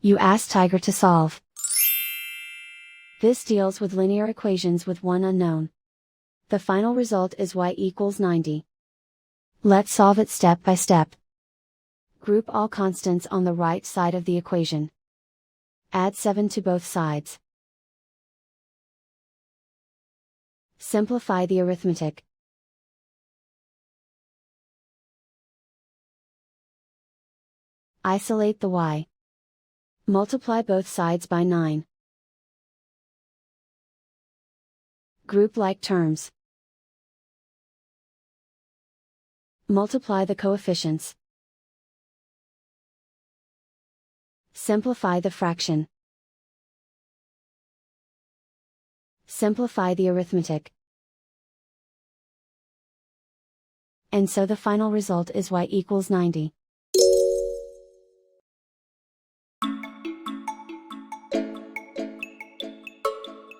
You ask Tiger to solve. This deals with linear equations with one unknown. The final result is y equals 90. Let's solve it step by step. Group all constants on the right side of the equation. Add 7 to both sides. Simplify the arithmetic. Isolate the y. Multiply both sides by 9. Group like terms. Multiply the coefficients. Simplify the fraction. Simplify the arithmetic. And so the final result is y equals 90.